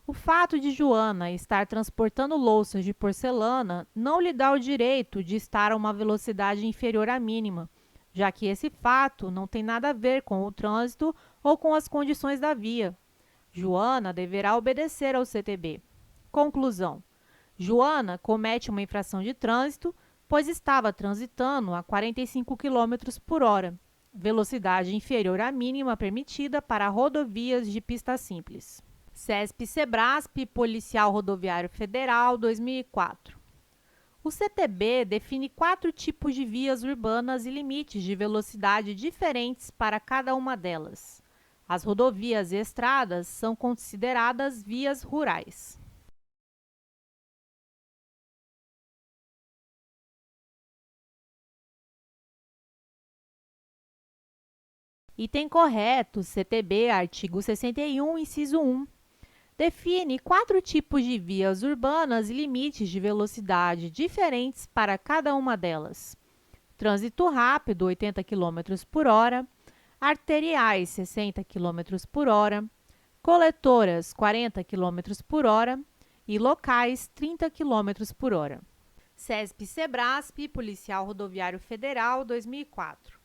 O fato de Joana estar transportando louças de porcelana não lhe dá o direito de estar a uma velocidade inferior à mínima, já que esse fato não tem nada a ver com o trânsito ou com as condições da via. Joana deverá obedecer ao CTB. Conclusão. Joana comete uma infração de trânsito, pois estava transitando a 45 km por hora, velocidade inferior à mínima permitida para rodovias de pista simples. CESP-SEBRASP, Policial Rodoviário Federal, 2004. O CTB define 4 tipos de vias urbanas e limites de velocidade diferentes para cada uma delas. As rodovias e estradas são consideradas vias rurais. Item correto, CTB, artigo 61, inciso 1. Define 4 tipos de vias urbanas e limites de velocidade diferentes para cada uma delas. Trânsito rápido, 80 km por hora. Arteriais, 60 km por hora. Coletoras, 40 km por hora. E locais, 30 km por hora. CESP-SEBRASP, Policial Rodoviário Federal, 2004.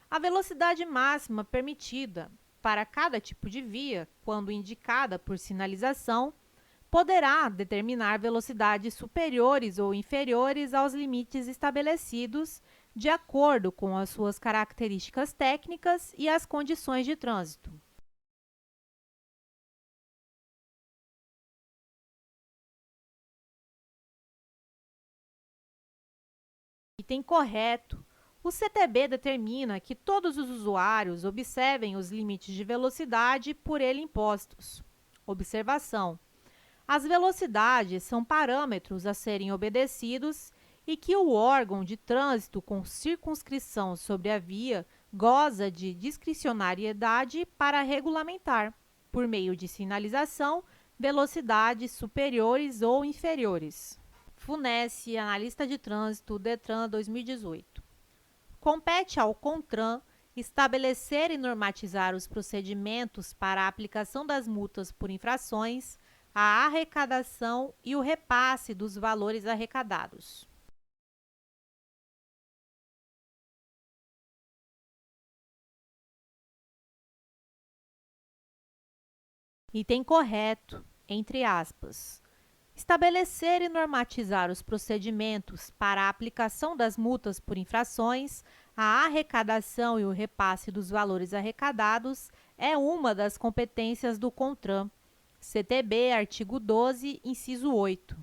A velocidade máxima permitida para cada tipo de via, quando indicada por sinalização, poderá determinar velocidades superiores ou inferiores aos limites estabelecidos de acordo com as suas características técnicas e as condições de trânsito. Item correto. O CTB determina que todos os usuários observem os limites de velocidade por ele impostos. Observação: as velocidades são parâmetros a serem obedecidos e que o órgão de trânsito com circunscrição sobre a via goza de discricionariedade para regulamentar, por meio de sinalização, velocidades superiores ou inferiores. FUNESC, Analista de Trânsito, DETRAN 2018. Compete ao CONTRAN estabelecer e normatizar os procedimentos para a aplicação das multas por infrações, a arrecadação e o repasse dos valores arrecadados. Item correto, entre aspas. Estabelecer e normatizar os procedimentos para a aplicação das multas por infrações, a arrecadação e o repasse dos valores arrecadados é uma das competências do CONTRAN. CTB, artigo 12, inciso 8.